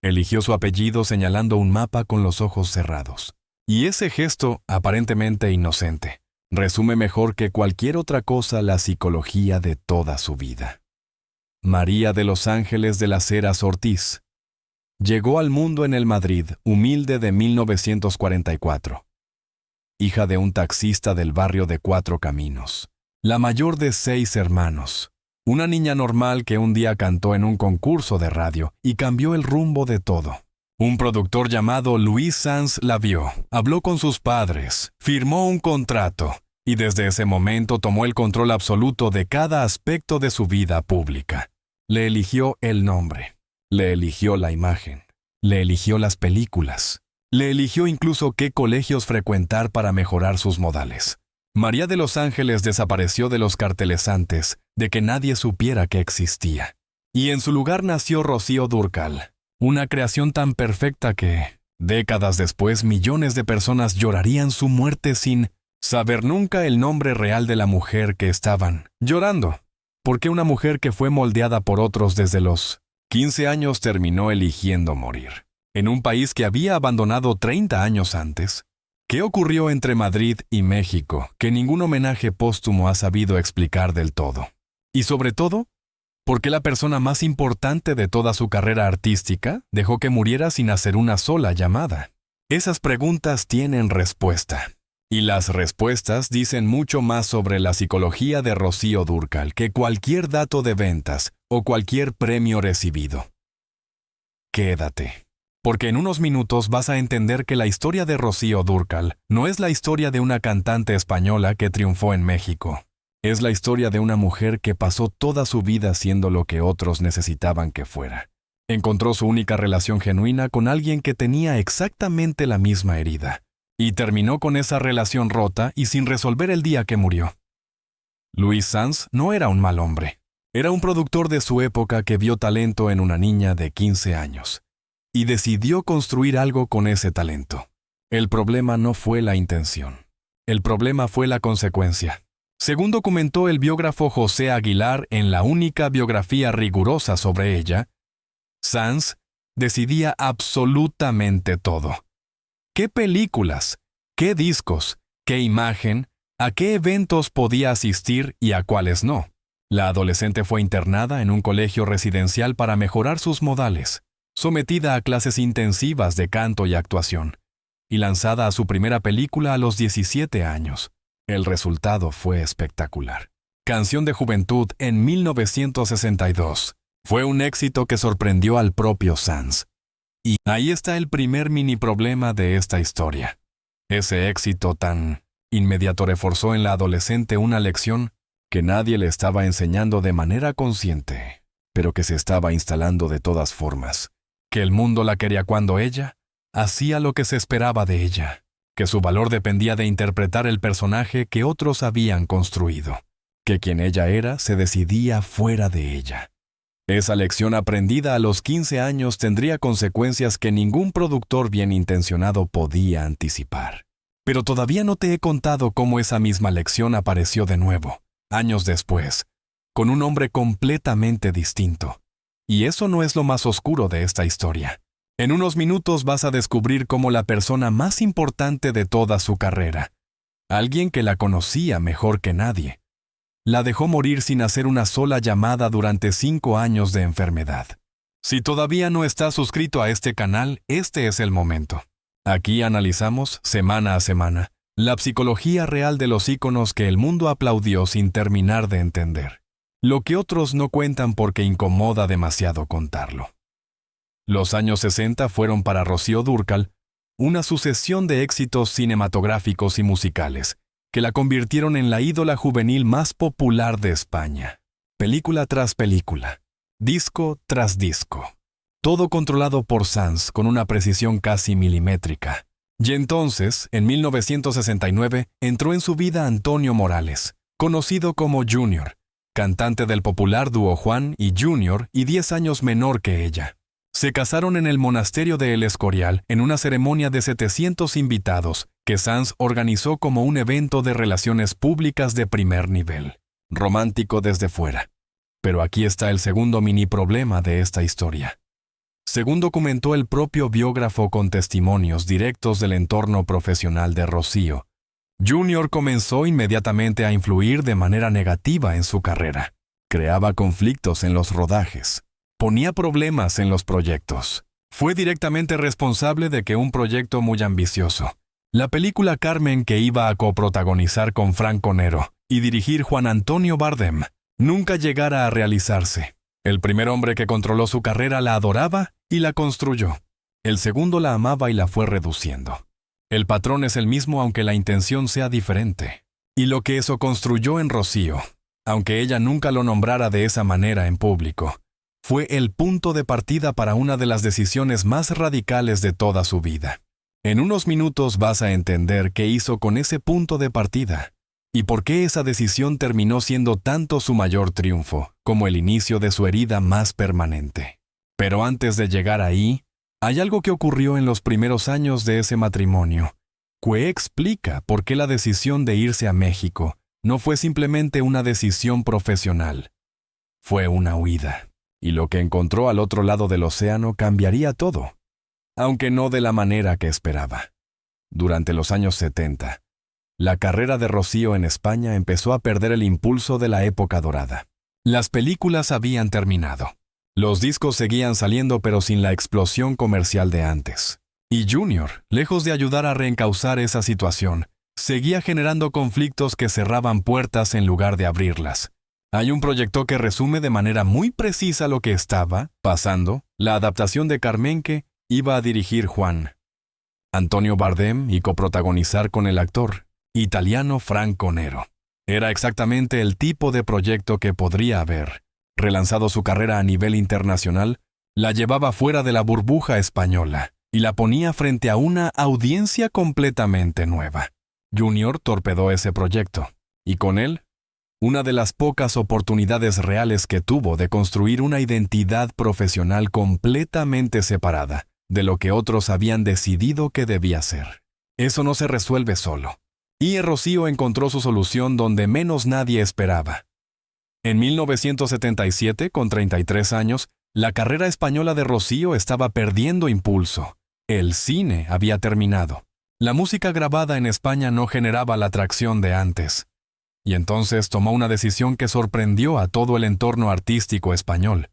Eligió su apellido señalando un mapa con los ojos cerrados. Y ese gesto, aparentemente inocente, resume mejor que cualquier otra cosa la psicología de toda su vida. María de los Ángeles de las Heras Ortiz llegó al mundo en el Madrid humilde de 1944. Hija de un taxista del barrio de Cuatro Caminos, la mayor de 6 hermanos, una niña normal que un día cantó en un concurso de radio y cambió el rumbo de todo. Un productor llamado Luis Sanz la vio, habló con sus padres, firmó un contrato y desde ese momento tomó el control absoluto de cada aspecto de su vida pública. Le eligió el nombre, le eligió la imagen, le eligió las películas, le eligió incluso qué colegios frecuentar para mejorar sus modales. María de los Ángeles desapareció de los carteles antes de que nadie supiera que existía. Y en su lugar nació Rocío Dúrcal, una creación tan perfecta que, décadas después, millones de personas llorarían su muerte sin saber nunca el nombre real de la mujer que estaban llorando. Porque una mujer que fue moldeada por otros desde los 15 años terminó eligiendo morir. En un país que había abandonado 30 años antes. ¿Qué ocurrió entre Madrid y México que ningún homenaje póstumo ha sabido explicar del todo? Y sobre todo, ¿por qué la persona más importante de toda su carrera artística dejó que muriera sin hacer una sola llamada? Esas preguntas tienen respuesta. Y las respuestas dicen mucho más sobre la psicología de Rocío Dúrcal que cualquier dato de ventas o cualquier premio recibido. Quédate, porque en unos minutos vas a entender que la historia de Rocío Dúrcal no es la historia de una cantante española que triunfó en México. Es la historia de una mujer que pasó toda su vida siendo lo que otros necesitaban que fuera. Encontró su única relación genuina con alguien que tenía exactamente la misma herida. Y terminó con esa relación rota y sin resolver el día que murió. Luis Sanz no era un mal hombre. Era un productor de su época que vio talento en una niña de 15 años. Y decidió construir algo con ese talento. El problema no fue la intención. El problema fue la consecuencia. Según documentó el biógrafo José Aguilar en la única biografía rigurosa sobre ella, Sanz decidía absolutamente todo. ¿Qué películas, qué discos, qué imagen, a qué eventos podía asistir y a cuáles no? La adolescente fue internada en un colegio residencial para mejorar sus modales, sometida a clases intensivas de canto y actuación, y lanzada a su primera película a los 17 años. El resultado fue espectacular. Canción de Juventud en 1962. Fue un éxito que sorprendió al propio Sanz. Y ahí está el primer mini problema de esta historia. Ese éxito tan inmediato reforzó en la adolescente una lección que nadie le estaba enseñando de manera consciente, pero que se estaba instalando de todas formas. Que el mundo la quería cuando ella hacía lo que se esperaba de ella. Que su valor dependía de interpretar el personaje que otros habían construido. Que quien ella era se decidía fuera de ella. Esa lección aprendida a los 15 años tendría consecuencias que ningún productor bien intencionado podía anticipar. Pero todavía no te he contado cómo esa misma lección apareció de nuevo, años después, con un hombre completamente distinto. Y eso no es lo más oscuro de esta historia. En unos minutos vas a descubrir cómo la persona más importante de toda su carrera, alguien que la conocía mejor que nadie, la dejó morir sin hacer una sola llamada durante 5 años de enfermedad. Si todavía no estás suscrito a este canal, este es el momento. Aquí analizamos, semana a semana, la psicología real de los íconos que el mundo aplaudió sin terminar de entender. Lo que otros no cuentan porque incomoda demasiado contarlo. Los años 60 fueron para Rocío Dúrcal una sucesión de éxitos cinematográficos y musicales, que la convirtieron en la ídola juvenil más popular de España. Película tras película, disco tras disco. Todo controlado por Sanz con una precisión casi milimétrica. Y entonces, en 1969, entró en su vida Antonio Morales, conocido como Junior, cantante del popular dúo Juan y Junior y 10 años menor que ella. Se casaron en el monasterio de El Escorial en una ceremonia de 700 invitados que Sanz organizó como un evento de relaciones públicas de primer nivel. Romántico desde fuera. Pero aquí está el segundo mini problema de esta historia. según documentó el propio biógrafo con testimonios directos del entorno profesional de Rocío, Junior comenzó inmediatamente a influir de manera negativa en su carrera. Creaba conflictos en los rodajes, ponía problemas en los proyectos. Fue directamente responsable de que un proyecto muy ambicioso, la película Carmen que iba a coprotagonizar con Franco Nero y dirigir Juan Antonio Bardem, nunca llegara a realizarse. El primer hombre que controló su carrera la adoraba y la construyó. El segundo la amaba y la fue reduciendo. El patrón es el mismo aunque la intención sea diferente. Y lo que eso construyó en Rocío, aunque ella nunca lo nombrara de esa manera en público, fue el punto de partida para una de las decisiones más radicales de toda su vida. En unos minutos vas a entender qué hizo con ese punto de partida y por qué esa decisión terminó siendo tanto su mayor triunfo como el inicio de su herida más permanente. Pero antes de llegar ahí, hay algo que ocurrió en los primeros años de ese matrimonio, que explica por qué la decisión de irse a México no fue simplemente una decisión profesional. Fue una huida, y lo que encontró al otro lado del océano cambiaría todo, aunque no de la manera que esperaba. Durante los años 70, la carrera de Rocío en España empezó a perder el impulso de la época dorada. Las películas habían terminado. Los discos seguían saliendo pero sin la explosión comercial de antes. Y Junior, lejos de ayudar a reencauzar esa situación, seguía generando conflictos que cerraban puertas en lugar de abrirlas. Hay un proyecto que resume de manera muy precisa lo que estaba pasando. La adaptación de Carmen que iba a dirigir Juan Antonio Bardem y coprotagonizar con el actor italiano Franco Nero. Era exactamente el tipo de proyecto que podría haber relanzado su carrera a nivel internacional, la llevaba fuera de la burbuja española y la ponía frente a una audiencia completamente nueva. Junior torpedó ese proyecto, y con él, una de las pocas oportunidades reales que tuvo de construir una identidad profesional completamente separada de lo que otros habían decidido que debía ser. Eso no se resuelve solo. Y Rocío encontró su solución donde menos nadie esperaba. En 1977, con 33 años, la carrera española de Rocío estaba perdiendo impulso. El cine había terminado. La música grabada en España no generaba la atracción de antes. Y entonces tomó una decisión que sorprendió a todo el entorno artístico español.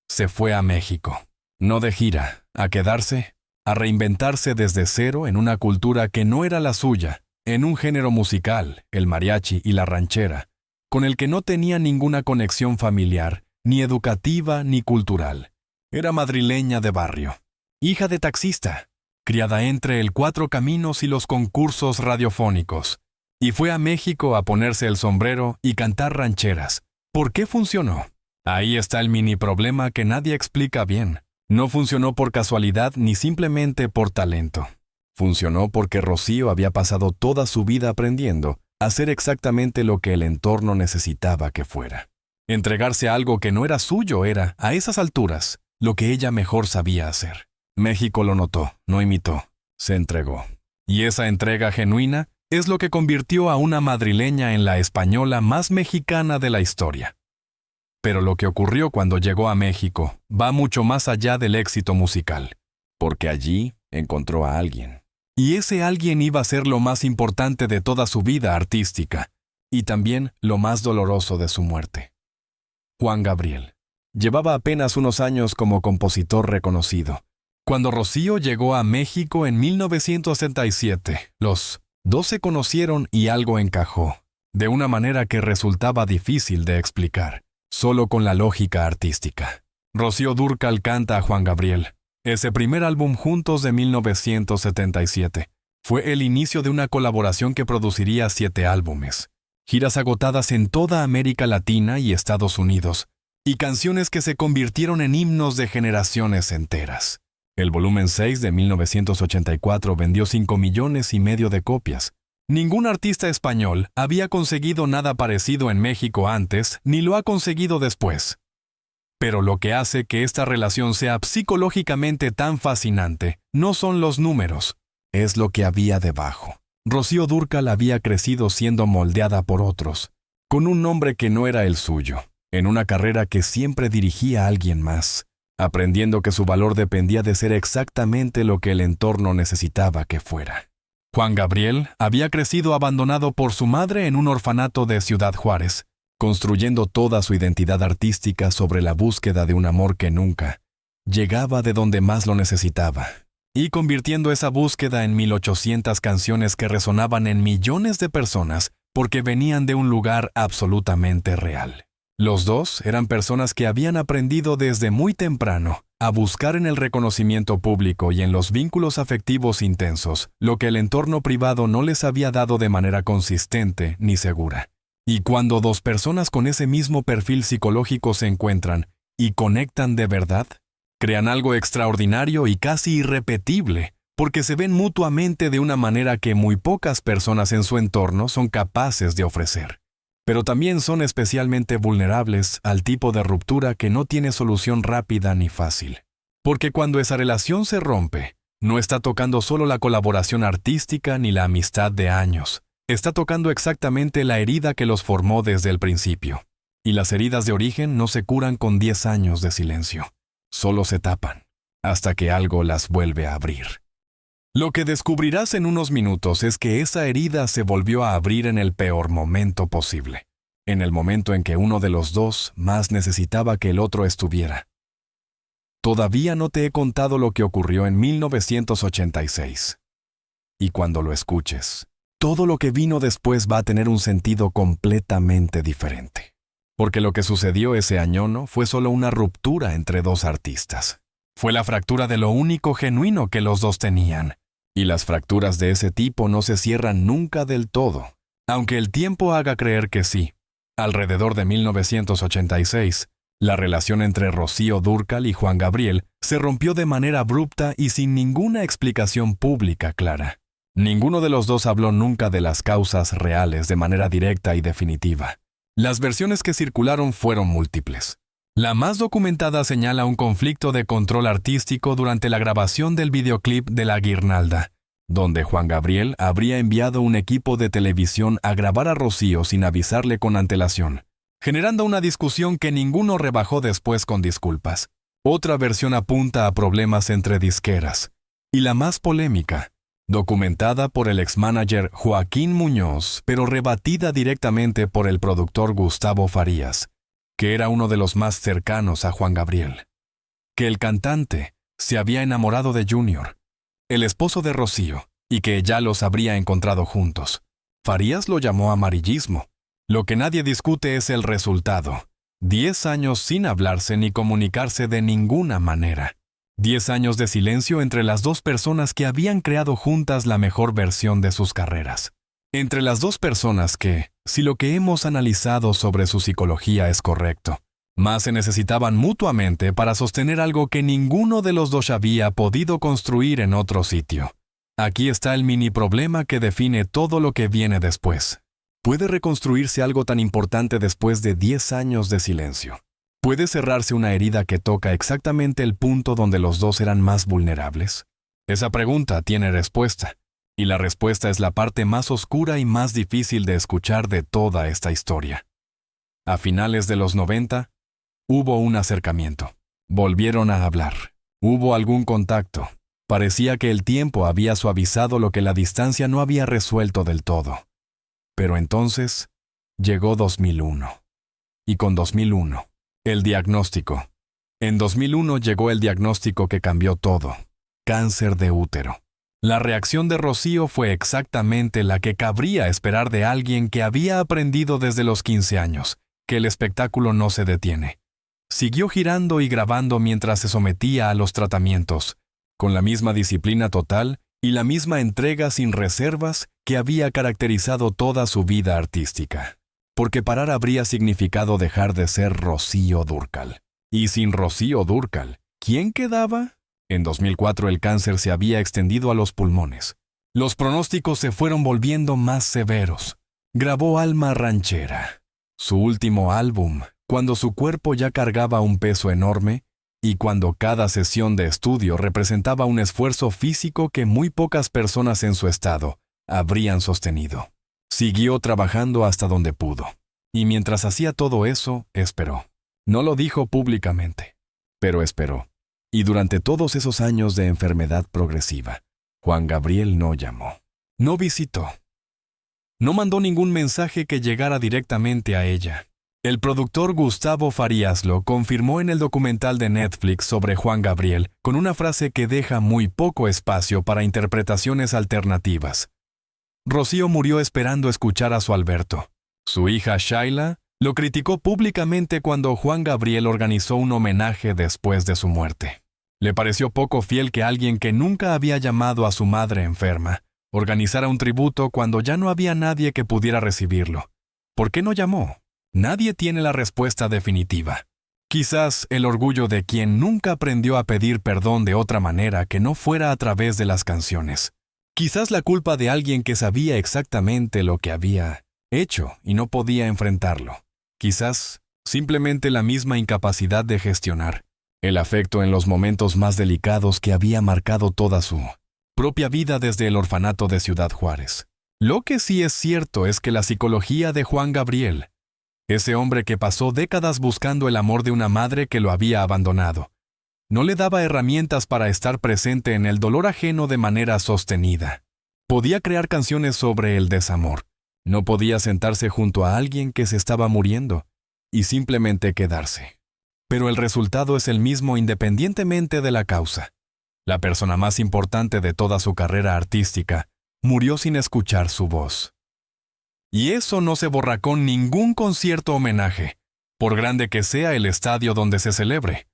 Se fue a México. No de gira, a quedarse, a reinventarse desde cero en una cultura que no era la suya, en un género musical, el mariachi y la ranchera, con el que no tenía ninguna conexión familiar, ni educativa ni cultural. Era madrileña de barrio, hija de taxista, criada entre el Cuatro Caminos y los concursos radiofónicos, y fue a México a ponerse el sombrero y cantar rancheras. ¿Por qué funcionó? Ahí está el mini problema que nadie explica bien. No funcionó por casualidad ni simplemente por talento. Funcionó porque Rocío había pasado toda su vida aprendiendo a hacer exactamente lo que el entorno necesitaba que fuera. Entregarse a algo que no era suyo era, a esas alturas, lo que ella mejor sabía hacer. México lo notó, no imitó, se entregó. Y esa entrega genuina es lo que convirtió a una madrileña en la española más mexicana de la historia. Pero lo que ocurrió cuando llegó a México va mucho más allá del éxito musical, porque allí encontró a alguien. Y ese alguien iba a ser lo más importante de toda su vida artística, y también lo más doloroso de su muerte. Juan Gabriel. Llevaba apenas unos años como compositor reconocido. Cuando Rocío llegó a México en 1967, los dos se conocieron y algo encajó, de una manera que resultaba difícil de explicar, solo con la lógica artística. Rocío Dúrcal canta a Juan Gabriel. Ese primer álbum juntos de 1977 fue el inicio de una colaboración que produciría 7 álbumes, giras agotadas en toda América Latina y Estados Unidos, y canciones que se convirtieron en himnos de generaciones enteras. El volumen 6 de 1984 vendió 5,5 millones de copias. Ningún artista español había conseguido nada parecido en México antes, ni lo ha conseguido después. Pero lo que hace que esta relación sea psicológicamente tan fascinante no son los números, es lo que había debajo. Rocío Dúrcal había crecido siendo moldeada por otros, con un nombre que no era el suyo, en una carrera que siempre dirigía a alguien más, aprendiendo que su valor dependía de ser exactamente lo que el entorno necesitaba que fuera. Juan Gabriel había crecido abandonado por su madre en un orfanato de Ciudad Juárez, construyendo toda su identidad artística sobre la búsqueda de un amor que nunca llegaba de donde más lo necesitaba, y convirtiendo esa búsqueda en 1800 canciones que resonaban en millones de personas porque venían de un lugar absolutamente real. Los dos eran personas que habían aprendido desde muy temprano a buscar en el reconocimiento público y en los vínculos afectivos intensos lo que el entorno privado no les había dado de manera consistente ni segura. Y cuando dos personas con ese mismo perfil psicológico se encuentran y conectan de verdad, crean algo extraordinario y casi irrepetible, porque se ven mutuamente de una manera que muy pocas personas en su entorno son capaces de ofrecer. Pero también son especialmente vulnerables al tipo de ruptura que no tiene solución rápida ni fácil. Porque cuando esa relación se rompe, no está tocando solo la colaboración artística ni la amistad de años. Está tocando exactamente la herida que los formó desde el principio. Y las heridas de origen no se curan con 10 años de silencio. Solo se tapan, hasta que algo las vuelve a abrir. Lo que descubrirás en unos minutos es que esa herida se volvió a abrir en el peor momento posible, en el momento en que uno de los dos más necesitaba que el otro estuviera. Todavía no te he contado lo que ocurrió en 1986. Y cuando lo escuches, todo lo que vino después va a tener un sentido completamente diferente. Porque lo que sucedió ese año no fue solo una ruptura entre dos artistas. Fue la fractura de lo único genuino que los dos tenían. Y las fracturas de ese tipo no se cierran nunca del todo, aunque el tiempo haga creer que sí. Alrededor de 1986, la relación entre Rocío Dúrcal y Juan Gabriel se rompió de manera abrupta y sin ninguna explicación pública clara. Ninguno de los dos habló nunca de las causas reales de manera directa y definitiva. Las versiones que circularon fueron múltiples. La más documentada señala un conflicto de control artístico durante la grabación del videoclip de La Guirnalda, donde Juan Gabriel habría enviado un equipo de televisión a grabar a Rocío sin avisarle con antelación, generando una discusión que ninguno rebajó después con disculpas. Otra versión apunta a problemas entre disqueras. Y la más polémica, documentada por el ex-manager Joaquín Muñoz, pero rebatida directamente por el productor Gustavo Farías, que era uno de los más cercanos a Juan Gabriel, que el cantante se había enamorado de Junior, el esposo de Rocío, y que ya los habría encontrado juntos. Farías lo llamó amarillismo. Lo que nadie discute es el resultado. 10 años sin hablarse ni comunicarse de ninguna manera. 10 años de silencio entre las dos personas que habían creado juntas la mejor versión de sus carreras. Entre las dos personas que, si lo que hemos analizado sobre su psicología es correcto, más se necesitaban mutuamente para sostener algo que ninguno de los dos había podido construir en otro sitio. Aquí está el mini problema que define todo lo que viene después. ¿Puede reconstruirse algo tan importante después de 10 años de silencio? ¿Puede cerrarse una herida que toca exactamente el punto donde los dos eran más vulnerables? Esa pregunta tiene respuesta. Y la respuesta es la parte más oscura y más difícil de escuchar de toda esta historia. A finales de los 90, hubo un acercamiento. Volvieron a hablar. Hubo algún contacto. Parecía que el tiempo había suavizado lo que la distancia no había resuelto del todo. Pero entonces, llegó 2001. Y con 2001, el diagnóstico. En 2001 llegó el diagnóstico que cambió todo. Cáncer de útero. La reacción de Rocío fue exactamente la que cabría esperar de alguien que había aprendido desde los 15 años, que el espectáculo no se detiene. Siguió girando y grabando mientras se sometía a los tratamientos, con la misma disciplina total y la misma entrega sin reservas que había caracterizado toda su vida artística. Porque parar habría significado dejar de ser Rocío Dúrcal. Y sin Rocío Dúrcal, ¿quién quedaba? En 2004 el cáncer se había extendido a los pulmones. Los pronósticos se fueron volviendo más severos. Grabó Alma Ranchera, su último álbum, cuando su cuerpo ya cargaba un peso enorme y cuando cada sesión de estudio representaba un esfuerzo físico que muy pocas personas en su estado habrían sostenido. Siguió trabajando hasta donde pudo. Y mientras hacía todo eso, esperó. No lo dijo públicamente, pero esperó. Y durante todos esos años de enfermedad progresiva, Juan Gabriel no llamó, no visitó, no mandó ningún mensaje que llegara directamente a ella. El productor Gustavo Farías lo confirmó en el documental de Netflix sobre Juan Gabriel con una frase que deja muy poco espacio para interpretaciones alternativas. Rocío murió esperando escuchar a su Alberto. Su hija Shaila lo criticó públicamente cuando Juan Gabriel organizó un homenaje después de su muerte. Le pareció poco fiel que alguien que nunca había llamado a su madre enferma organizara un tributo cuando ya no había nadie que pudiera recibirlo. ¿Por qué no llamó? Nadie tiene la respuesta definitiva. Quizás el orgullo de quien nunca aprendió a pedir perdón de otra manera que no fuera a través de las canciones. Quizás la culpa de alguien que sabía exactamente lo que había hecho y no podía enfrentarlo. Quizás simplemente la misma incapacidad de gestionar el afecto en los momentos más delicados que había marcado toda su propia vida desde el orfanato de Ciudad Juárez. Lo que sí es cierto es que la psicología de Juan Gabriel, ese hombre que pasó décadas buscando el amor de una madre que lo había abandonado, no le daba herramientas para estar presente en el dolor ajeno de manera sostenida. Podía crear canciones sobre el desamor. No podía sentarse junto a alguien que se estaba muriendo y simplemente quedarse. Pero el resultado es el mismo independientemente de la causa. La persona más importante de toda su carrera artística murió sin escuchar su voz. Y eso no se borra con ningún concierto homenaje, por grande que sea el estadio donde se celebre.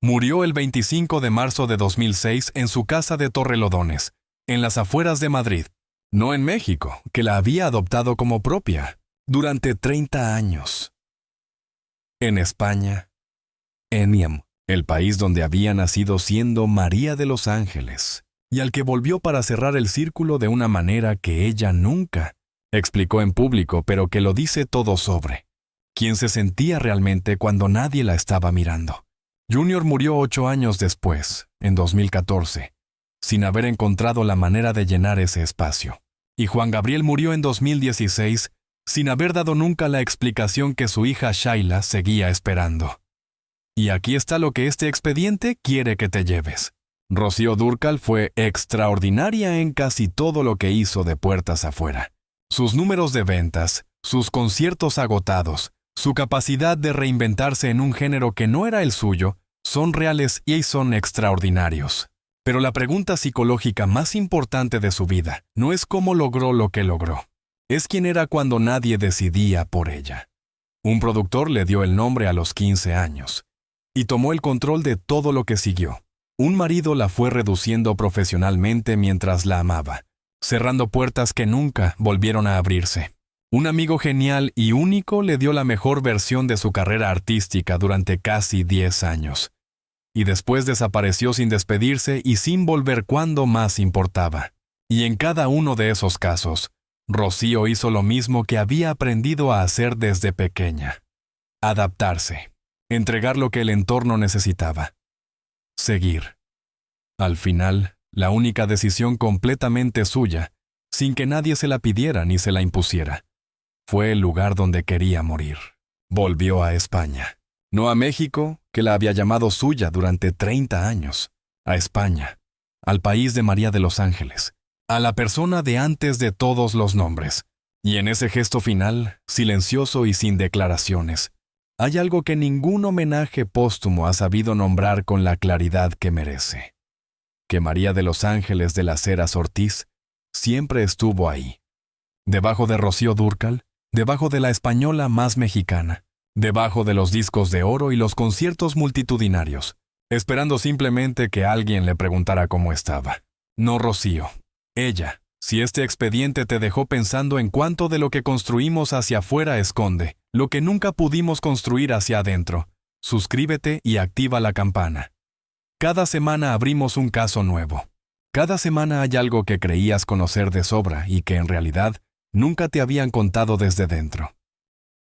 Murió el 25 de marzo de 2006 en su casa de Torrelodones, en las afueras de Madrid, no en México, que la había adoptado como propia, durante 30 años. En España, Eniam, el país donde había nacido siendo María de los Ángeles, y al que volvió para cerrar el círculo de una manera que ella nunca explicó en público, pero que lo dice todo sobre quién se sentía realmente cuando nadie la estaba mirando. Junior murió 8 años después, en 2014, sin haber encontrado la manera de llenar ese espacio. Y Juan Gabriel murió en 2016, sin haber dado nunca la explicación que su hija Shaila seguía esperando. Y aquí está lo que este expediente quiere que te lleves. Rocío Dúrcal fue extraordinaria en casi todo lo que hizo de puertas afuera. Sus números de ventas, sus conciertos agotados, su capacidad de reinventarse en un género que no era el suyo, son reales y son extraordinarios. Pero la pregunta psicológica más importante de su vida no es cómo logró lo que logró. Es quién era cuando nadie decidía por ella. Un productor le dio el nombre a los 15 años y tomó el control de todo lo que siguió. Un marido la fue reduciendo profesionalmente mientras la amaba, cerrando puertas que nunca volvieron a abrirse. Un amigo genial y único le dio la mejor versión de su carrera artística durante casi 10 años. Y después desapareció sin despedirse y sin volver cuando más importaba. Y en cada uno de esos casos, Rocío hizo lo mismo que había aprendido a hacer desde pequeña. Adaptarse. Entregar lo que el entorno necesitaba. Seguir. Al final, la única decisión completamente suya, sin que nadie se la pidiera ni se la impusiera, fue el lugar donde quería morir. Volvió a España. No a México, que la había llamado suya durante 30 años. A España. Al país de María de los Ángeles. A la persona de antes de todos los nombres. Y en ese gesto final, silencioso y sin declaraciones, hay algo que ningún homenaje póstumo ha sabido nombrar con la claridad que merece. Que María de los Ángeles de las Heras Ortiz siempre estuvo ahí. Debajo de Rocío Dúrcal, debajo de la española más mexicana, debajo de los discos de oro y los conciertos multitudinarios, esperando simplemente que alguien le preguntara cómo estaba. No Rocío. Ella. Si este expediente te dejó pensando en cuánto de lo que construimos hacia afuera esconde lo que nunca pudimos construir hacia adentro, suscríbete y activa la campana. Cada semana abrimos un caso nuevo. Cada semana hay algo que creías conocer de sobra y que en realidad nunca te habían contado desde dentro.